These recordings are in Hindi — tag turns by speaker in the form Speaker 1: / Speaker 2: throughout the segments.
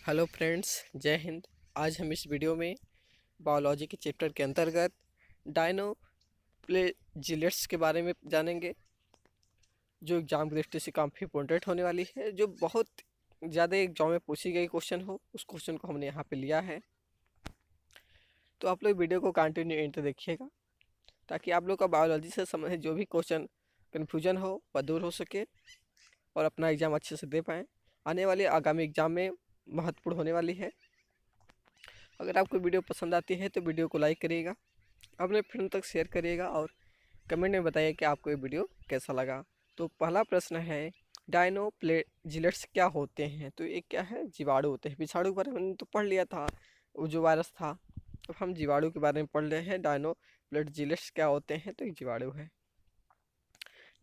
Speaker 1: हेलो फ्रेंड्स, जय हिंद। आज हम इस वीडियो में बायोलॉजी के चैप्टर के अंतर्गत डायनोप्लेजिलेट्स के बारे में जानेंगे, जो एग्जाम की दृष्टि से काफ़ी इंपॉर्टेंट होने वाली है, जो बहुत ज़्यादा एग्जाम में पूछी गई क्वेश्चन हो। उस क्वेश्चन को हमने यहाँ पे लिया है। तो आप लोग वीडियो को कंटिन्यू एंड तक देखिएगा, ताकि आप लोग का बायोलॉजी से संबंधित जो भी क्वेश्चन कन्फ्यूजन हो वह दूर हो सके और अपना एग्ज़ाम अच्छे से दे पाएँ। आने वाले आगामी एग्ज़ाम में महत्वपूर्ण होने वाली है। अगर आपको वीडियो पसंद आती है तो वीडियो को लाइक करिएगा, अपने फ्रेंड तक शेयर करिएगा और कमेंट में बताइए कि आपको ये वीडियो कैसा लगा। तो पहला प्रश्न है, डायनोप्लेजिलेट्स क्या होते हैं? तो ये क्या है? जीवाणु होते हैं। विषाणु के बारे में हमने तो पढ़ लिया था, वो जो वायरस था। अब हम जीवाणु के बारे में पढ़ रहे हैं। डायनोप्लेजिलेट्स क्या होते हैं? तो ये जीवाणु है।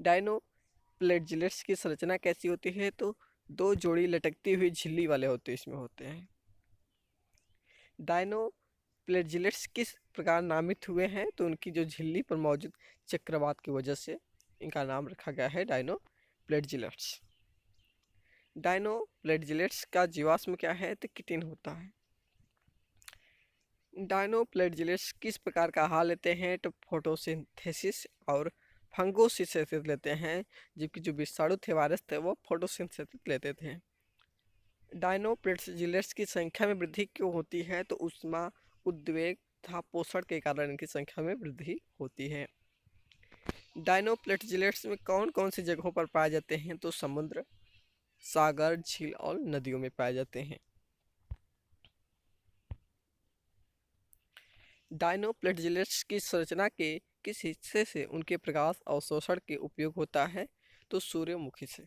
Speaker 1: डायनोप्लेजिलेट्स की संरचना कैसी होती है? तो दो जोड़ी लटकती हुई झिल्ली वाले इसमें होते हैं। डायनोप्लेजिलेट्स किस प्रकार नामित हुए हैं? तो उनकी जो झिल्ली पर मौजूद चक्रवात की वजह से इनका नाम रखा गया है डायनोप्लेजिलेट्स। डायनोप्लेजिलेट्स का जीवाश्म क्या है? तो किटिन होता है। डायनोप्लेजिलेट्स किस प्रकार का आहार लेते हैं? तो फोटोसिंथेसिस और फंगोसिंथेसिस लेते हैं, जबकि जो विषाणु थे, वायरस थे, वो फोटोसिंथेसिस लेते थे। डायनोप्लेजिलेट्स की संख्या में वृद्धि क्यों होती है? तो ऊष्मा, उद्वेग तथा पोषण के कारण इनकी संख्या में वृद्धि होती है। डायनोप्लेजिलेट्स में कौन कौन सी जगहों पर पाए जाते हैं? तो समुद्र, सागर, झील और नदियों में पाए जाते हैं। डायनोप्लेजिलेट्स की संरचना के किस हिस्से से उनके प्रकाश अवशोषण के उपयोग होता है? तो सूर्यमुखी से।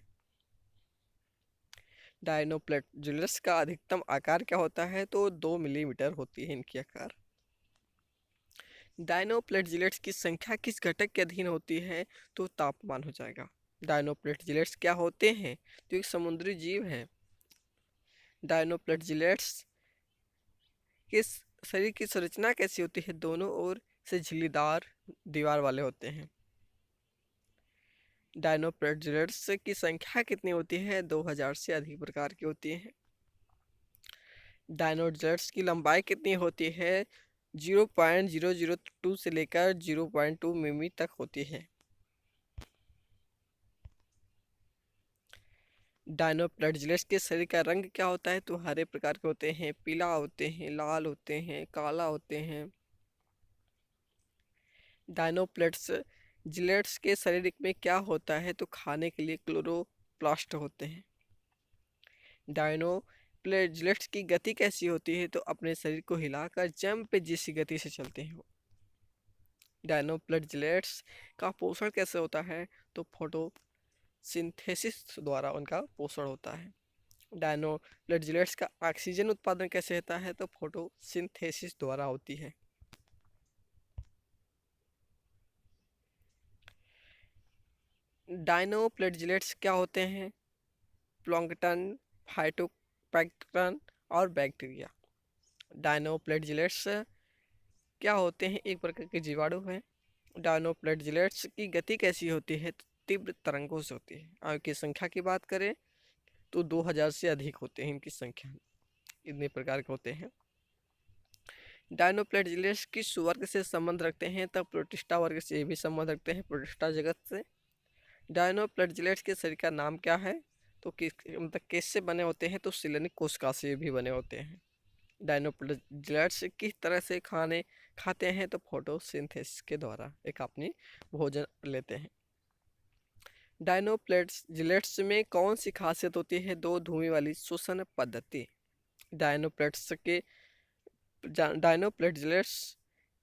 Speaker 1: डायनोप्लेजिलेट्स का अधिकतम आकार क्या होता है? तो 2 मिलीमीटर होती है इनकी आकार। डायनोप्लेजिलेट्स की संख्या किस घटक के अधीन होती है? तो तापमान हो जाएगा। डायनोप्लेजिलेट्स क्या होते हैं? तो एक समुद्री जीव है। डायनोप्लेजिलेट्स के शरीर की संरचना कैसी होती है? दोनों ओर से झिल्लीदार दीवार वाले होते हैं। डायनोप्लेजिलेट्स की संख्या कितनी होती है? 2000 से अधिक प्रकार की होती है। डायनोप्लेजिलेट्स की लंबाई कितनी होती है? 0.002 से लेकर 0.2 मिमी तक होती है। डायनोप्लेजिलेट्स के शरीर का रंग क्या होता है? तो हरे प्रकार के होते हैं, पीला होते हैं, लाल होते हैं, काला होते हैं। डायनोप्लेजिलेट्स के शरीर में क्या होता है? तो खाने के लिए क्लोरोप्लास्ट होते हैं। डायनोप्लेजिलेट्स की गति कैसी होती है? तो अपने शरीर को हिलाकर जंप पे जिस गति से चलते हैं वो। डायनोप्लेजिलेट्स का पोषण कैसे होता है? तो फोटोसिंथेसिस द्वारा उनका पोषण होता है। डायनोप्लेजिलेट्स का ऑक्सीजन उत्पादन कैसे होता है? तो फोटोसिंथेसिस द्वारा होती है। डायनोप्लेजिलेट्स क्या होते हैं? प्लैंकटन, फाइटोप्लैंक्टन और बैक्टीरिया। डायनोप्लेजिलेट्स क्या होते हैं? एक प्रकार के जीवाणु हैं। डायनोप्लेजिलेट्स की गति कैसी होती है? तो तीव्र तरंगों से होती है। और इनकी संख्या की बात करें तो 2000 से अधिक होते हैं इनकी संख्या। इतने प्रकार के होते हैं। डायनोप्लेजिलेट्स किस वर्ग से संबंध रखते हैं? तब प्रोटिस्टा वर्ग से भी संबंध रखते हैं, प्रोटिस्टा जगत से। डायनोप्लेजिलेट्स के शरीर का नाम क्या है? तो किस मतलब किससे बने होते हैं? तो सिलेनिक कोशिका से भी बने होते हैं। डायनोप्लेजिलेट्स किस तरह से खाने खाते हैं? तो फोटोसिंथेसिस के द्वारा एक अपनी भोजन लेते हैं। डायनोप्लेजिलेट्स में कौन सी खासियत होती है? दो धुएं वाली श्वसन पद्धति। डायनोप्लेजिलेट्स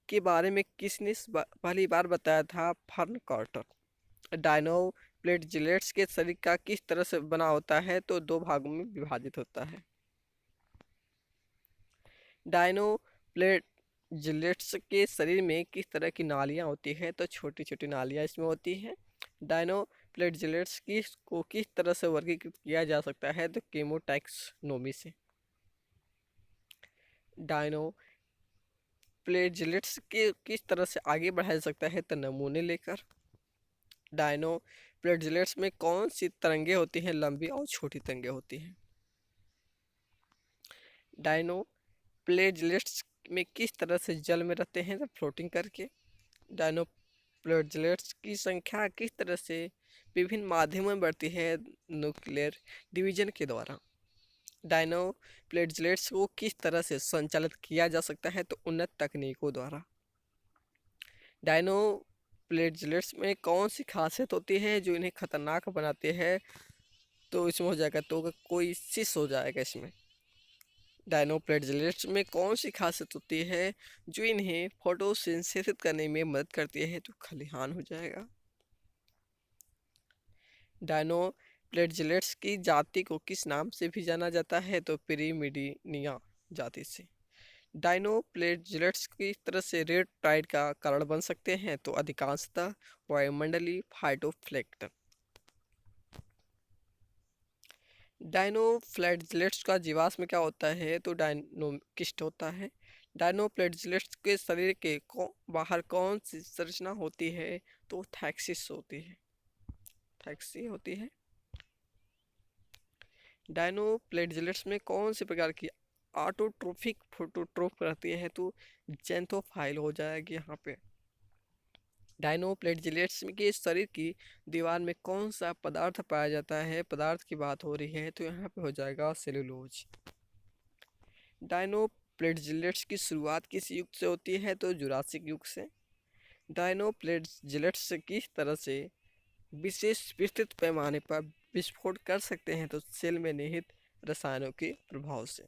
Speaker 1: के बारे में किसने पहली बार बताया था? Fern quarter. डायनोप्लेजिलेट्स के शरीर का किस तरह से बना होता है? तो दो भागों में विभाजित होता है। डायनोप्लेजिलेट्स के शरीर में किस तरह की नालियां होती है? तो छोटी छोटी नालियां इसमें होती हैं। डायनोप्लेजिलेट्स को किस तरह से वर्गीकृत किया जा सकता है? तो केमोटैक्सोनॉमी से। डायनोप्लेजिलेट्स के किस तरह से आगे बढ़ाया जा सकता है? तो नमूने लेकर। डायनोप्लेजिलेट्स में कौन सी तरंगे होती हैं? लंबी और छोटी तरंगे होती हैं। डायनो प्लेटलेट्स में किस तरह से जल में रहते हैं, तो फ्लोटिंग करके। डायनो प्लेटलेट्स की संख्या किस तरह से विभिन्न माध्यमों में बढ़ती है, न्यूक्लियर डिवीजन के द्वारा। डायनो प्लेटलेट्स को किस तरह से संचालित किया जा सकता है, तो उन्नत तकनीकों द्वारा। डायनो प्लेटलेट्स में कौन सी खासियत होती है जो इन्हें खतरनाक बनाती है, तो इसमें हो जाएगा तो कोई सिस हो जाएगा इसमें। डायनो प्लेटलेट्स में कौन सी खासियत होती है जो इन्हें फोटोसिंथेसिस करने में मदद करती है, तो खलिहान हो जाएगा। डायनो प्लेटलेट्स की जाति को किस नाम से भी जाना जाता है, तो पिरीमिडिनिया जाति से। डायनो प्लेटलेट्स किस तरह से रेड टाइड का कारण बन सकते हैं, तो अधिकांशतः वायुमंडलीय फाइटोप्लैंक्टन। डायनो फ्लैटलेट्स का जीवाश्म में क्या होता है, तो डायनोकिस्ट होता है। डायनो फ्लैटलेट्स के शरीर के बाहर कौन सी संरचना होती है, तो थैक्सिस होती है, थैक्सी होती है। डायनो फ्लैटलेट्स में कौन से प्रकार की ऑटोट्रोफिक फोटोट्रोफ रहती है, तो जेंथोफाइल हो जाएगी यहाँ पे। डायनो प्लेटलेट्स के शरीर की दीवार में कौन सा पदार्थ पाया जाता है, पदार्थ की बात हो रही है, तो यहाँ पे हो जाएगा सेलुलोज। डायनो प्लेटलेट्स की शुरुआत किस युग से होती है, तो जुरासिक युग से। डायनो प्लेटलेट्स किस तरह से विशेष विस्तृत पैमाने पर विस्फोट कर सकते हैं, तो सेल में निहित रसायनों के प्रभाव से।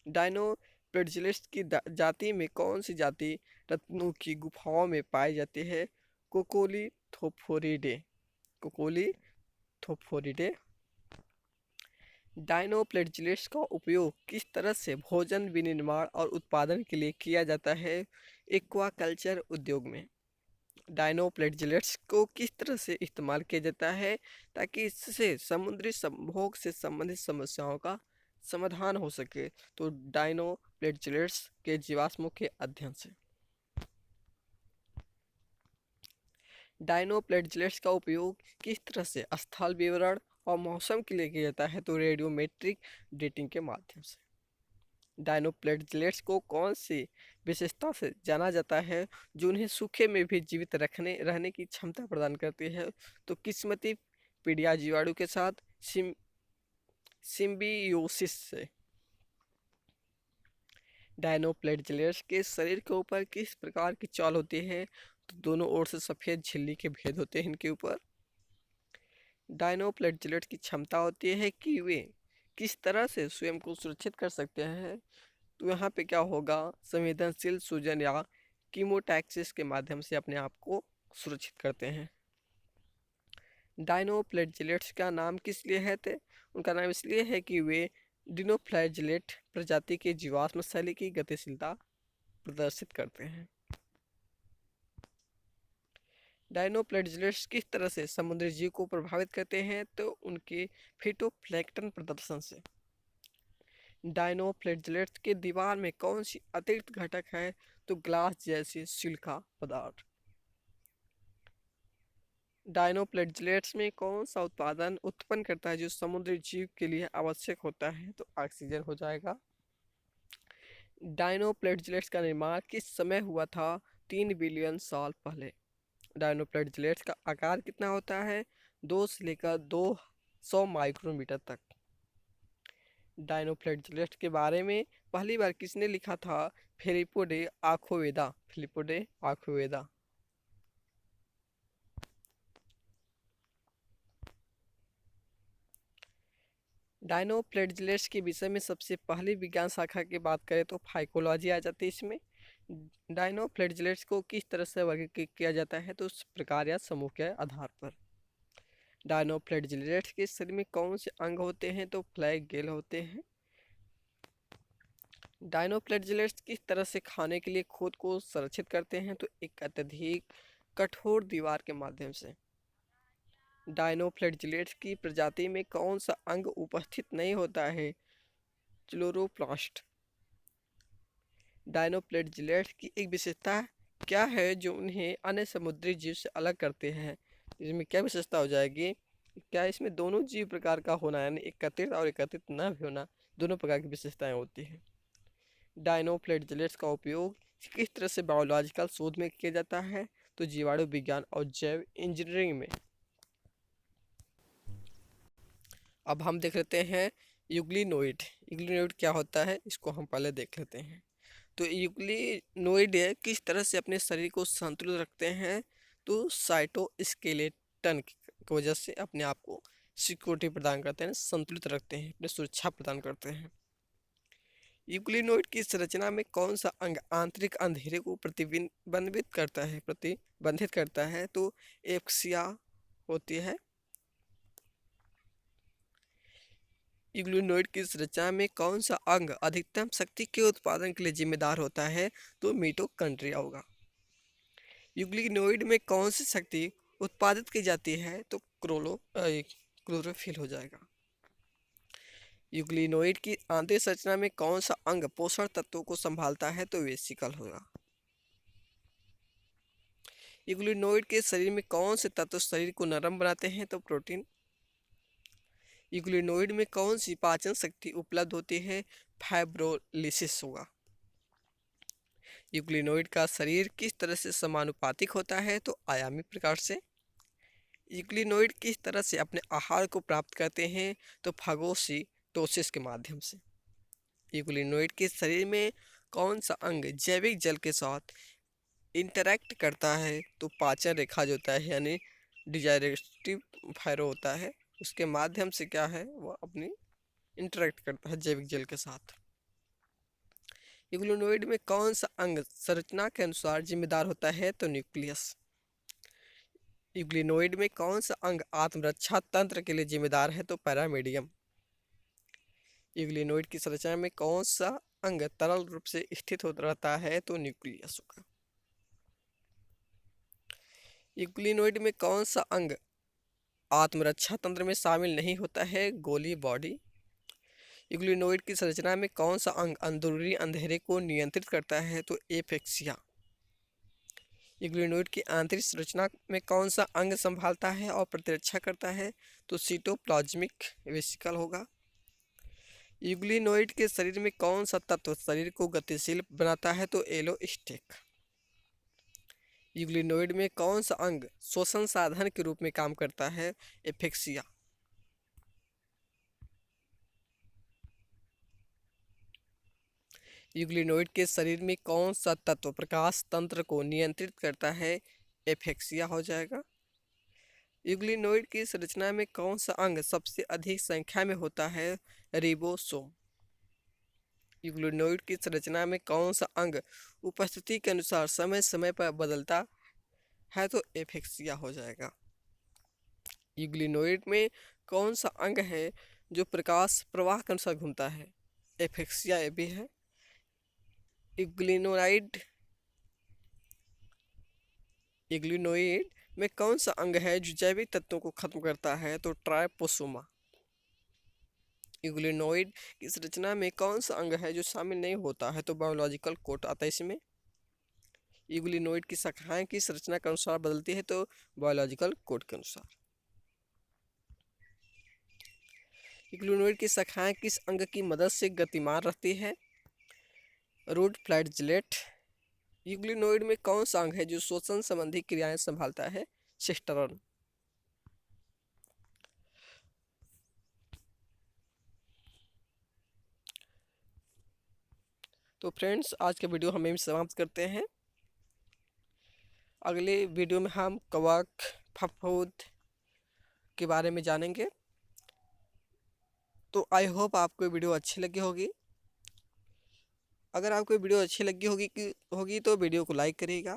Speaker 1: डायनो प्लेटलेट्स की जाति में कौन सी जाति रत्नों की गुफाओं में पाई जाती है, कोकोलीथोफोरिडे, कोकोलीथोफोरिडे। डायनो प्लेटलेट्स का उपयोग किस तरह से भोजन विनिर्माण और उत्पादन के लिए किया जाता है, एक्वाकल्चर उद्योग में। डायनो प्लेटलेट्स को किस तरह से इस्तेमाल किया जाता है, ताकि इससे समुद्री संभोग से संबंधित समस्याओं का समाधान हो सके, तो डायनो प्लेटलेट्स के जीवाश्मों के अध्ययन से। डायनो प्लेटलेट्स का उपयोग किस तरह से स्थल विवरण और मौसम के लिए किया जाता है, तो रेडियोमेट्रिक डेटिंग के माध्यम से। डायनो प्लेटलेट्स को कौन सी विशेषता से जाना जाता है जो उन्हें सूखे में भी जीवित रहने की क्षमता प्रदान करती है, तो किस्मती पीड़िया जीवाणु के साथ सिम्बियोसिस से। डायनो प्लेटलेट्स के शरीर के ऊपर किस प्रकार की चाल होती है, तो दोनों ओर से सफ़ेद झिल्ली के भेद होते हैं इनके ऊपर। डायनो प्लेटलेट्स की क्षमता होती है कि वे किस तरह से स्वयं को सुरक्षित कर सकते हैं, तो यहाँ पे क्या होगा, संवेदनशील सूजन या कीमोटैक्सिस के माध्यम से अपने आप को सुरक्षित करते हैं। डायनो प्लेटलेट्स का नाम किस लिए है, थे उनका नाम इसलिए है कि वे डिनोफ्लैजेलेट प्रजाति के जीवाश्म शैली की गतिशीलता प्रदर्शित करते हैं। डायनो प्लेटलेट्स किस तरह से समुद्री जीव को प्रभावित करते हैं, तो उनके फिटोप्लैंक्टन प्रदर्शन से। डायनो प्लेटलेट्स के दीवार में कौन सी अतिरिक्त घटक है, तो ग्लास जैसी सिलिका पदार्थ। डायनो प्लेटलेट्स में कौन सा उत्पादन उत्पन्न करता है जो समुद्री जीव के लिए आवश्यक होता है, तो ऑक्सीजन हो जाएगा। डायनो प्लेटलेट्स का निर्माण किस समय हुआ था, 3 बिलियन साल पहले। डायनो प्लेटलेट्स का आकार कितना होता है, 2 से लेकर 200 माइक्रोमीटर तक। डायनो प्लेटलेट्स के बारे में पहली बार किसने लिखा था, फिलिपो डे आखोवेदा, फिलिपो डे आखोवेदा। डायनो प्लेटलेट्स के विषय में सबसे पहली विज्ञान शाखा की बात करें तो फाइकोलॉजी आ जाती है इसमें। डायनो प्लेटलेट्स को किस तरह से वर्गीकृत किया जाता है, तो उस प्रकार या समूह के आधार पर। डायनो प्लेटलेट्स के शरीर में कौन से अंग होते हैं, तो फ्लैगेल होते हैं। डायनो प्लेटलेट्स किस तरह से खाने के लिए खुद को संरक्षित करते हैं, तो एक अत्यधिक कठोर दीवार के माध्यम से। डायनो फ्लैजेलेट्स की प्रजाति में कौन सा अंग उपस्थित नहीं होता है, क्लोरोप्लास्ट। डायनो फ्लैजेलेट्स की एक विशेषता क्या है जो उन्हें अन्य समुद्री जीव से अलग करते हैं, इसमें क्या विशेषता हो जाएगी, क्या इसमें दोनों जीव प्रकार का होना यानी एकत्रित और एकत्रित न भी होना, दोनों प्रकार की विशेषताएं होती हैं। डायनोफ्लैगेलेट्स का उपयोग किस तरह से बायोलॉजिकल शोध में किया जाता है? तो जीवाणु विज्ञान और जैव इंजीनियरिंग में। अब हम देख लेते हैं यूग्लिनोइड। यूग्लिनोइड क्या होता है, इसको हम पहले देख लेते हैं। तो यूग्लिनोइड किस तरह से अपने शरीर को संतुलित रखते हैं? तो साइटोस्केलेटन की वजह से अपने आप को सिक्योरिटी प्रदान करते हैं, संतुलित रखते हैं, अपने सुरक्षा प्रदान करते हैं। यूग्लिनोइड की संरचना में कौन सा अंग आंतरिक अंधेरे को प्रतिबंधित करता है? तो एप्सिया होती है। यूग्लिनोइड की संरचना में कौन सा अंग अधिकतम शक्ति के उत्पादन के लिए जिम्मेदार होता है? तो मिटोकॉन्ड्रिया होगा। यूग्लिनोइड में कौन सी शक्ति उत्पादित की जाती है? तो क्लोरोफिल हो जाएगा। यूग्लिनोइड की आंतरिक संरचना में कौन सा अंग पोषण तत्वों को संभालता है? तो वेसिकल होगा। यूग्लिनोइड के शरीर में कौन से तत्व शरीर को नरम बनाते हैं? तो प्रोटीन। यूग्लिनोइड में कौन सी पाचन शक्ति उपलब्ध होती है? फाइब्रोलिसिस होगा। यूग्लिनोइड का शरीर किस तरह से समानुपातिक होता है? तो आयामी प्रकार से। यूग्लिनोइड किस तरह से अपने आहार को प्राप्त करते हैं? तो फागोसिटोसिस के माध्यम से। यूग्लिनोइड के शरीर में कौन सा अंग जैविक जल के साथ इंटरैक्ट करता है? तो पाचन रेखा जो होता है, यानी डिजाइरेटिव फायरो होता है, उसके माध्यम से क्या है, वो अपनी इंटरैक्ट करता है जैविक जल के साथ। यूग्लिनोइड में कौन सा अंग संरचना के अनुसार जिम्मेदार होता है? तो न्यूक्लियस। यूग्लिनोइड में कौन सा अंग आत्मरक्षा तंत्र के लिए जिम्मेदार है? तो पैरामीडियम। यूग्लिनोइड की संरचना में कौन सा अंग तरल रूप से स्थित होता रहता है? तो न्यूक्लियस होगा। यूग्लिनोइड में कौन सा अंग आत्मरक्षा तंत्र में शामिल नहीं होता है? गोली बॉडी। यूग्लिनोइड की संरचना में कौन सा अंग अंदरूनी अंधेरे को नियंत्रित करता है? तो एफेक्सिया। यूग्लिनोइड की आंतरिक संरचना में कौन सा अंग संभालता है और प्रतिरक्षा करता है? तो सीटोप्लाज्मिक वेसिकल होगा। यूग्लिनोइड के शरीर में कौन सा तत्व शरीर को गतिशील बनाता है? तो एलोस्टेट। यूग्लिनोइड में कौन सा अंग श्वसन साधन के रूप में काम करता है? एफेक्सिया। यूग्लिनोइड के शरीर में कौन सा तत्व प्रकाश तंत्र को नियंत्रित करता है? एफेक्सिया हो जाएगा। यूग्लिनोइड की संरचना में कौन सा अंग सबसे अधिक संख्या में होता है? रिबोसोम। यूग्लिनोइड की संरचना में कौन सा अंग उपस्थिति के अनुसार समय समय पर बदलता है? तो एफेक्सिया हो जाएगा। यूग्लिनोइड में कौन सा अंग है जो प्रकाश प्रवाह के अनुसार घूमता है? एफेक्सिया ये भी है। यूग्लिनोइड में कौन सा अंग है जो जैविक तत्वों को खत्म करता है? तो ट्राइपोसोमा। यूग्लिनोइड की संरचना में कौन सा अंग है जो शामिल नहीं होता है? तो बायोलॉजिकल कोट आता है इसमें। यूग्लिनोइड की शाखाएं किस संरचना के अनुसार बदलती है? तो बायोलॉजिकल कोट के अनुसार। यूग्लिनोइड की शाखाएं किस अंग की मदद से गतिमान रहती है? Root flagellate. यूग्लिनोइड में कौन सा अंग है जो श्वसन संबंधी क्रियाएं संभालता है? सिस्टर्न। तो फ्रेंड्स, आज का वीडियो हम यहीं समाप्त करते हैं। अगले वीडियो में हम कवक फफूंद के बारे में जानेंगे। तो आई होप आपको वीडियो अच्छी लगी होगी। अगर आपको वीडियो अच्छी लगी होगी तो वीडियो को लाइक करिएगा,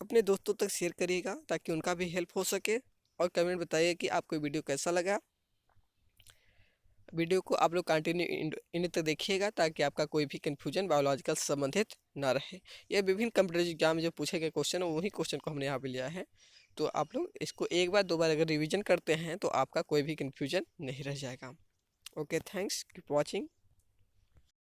Speaker 1: अपने दोस्तों तक शेयर करिएगा ताकि उनका भी हेल्प हो सके, और कमेंट बताइए कि आपको वीडियो कैसा लगा। वीडियो को आप लोग कंटिन्यू इन तक देखिएगा ताकि आपका कोई भी कन्फ्यूजन बायोलॉजिकल से संबंधित ना रहे। यह विभिन्न कॉम्पिटिटिव एग्जाम में जो पूछे गए क्वेश्चन वही क्वेश्चन को हमने यहाँ पे लिया है। तो आप लोग इसको एक बार दो बार अगर रिवीजन करते हैं तो आपका कोई भी कन्फ्यूजन नहीं रह जाएगा। Okay, thanks, keep watching.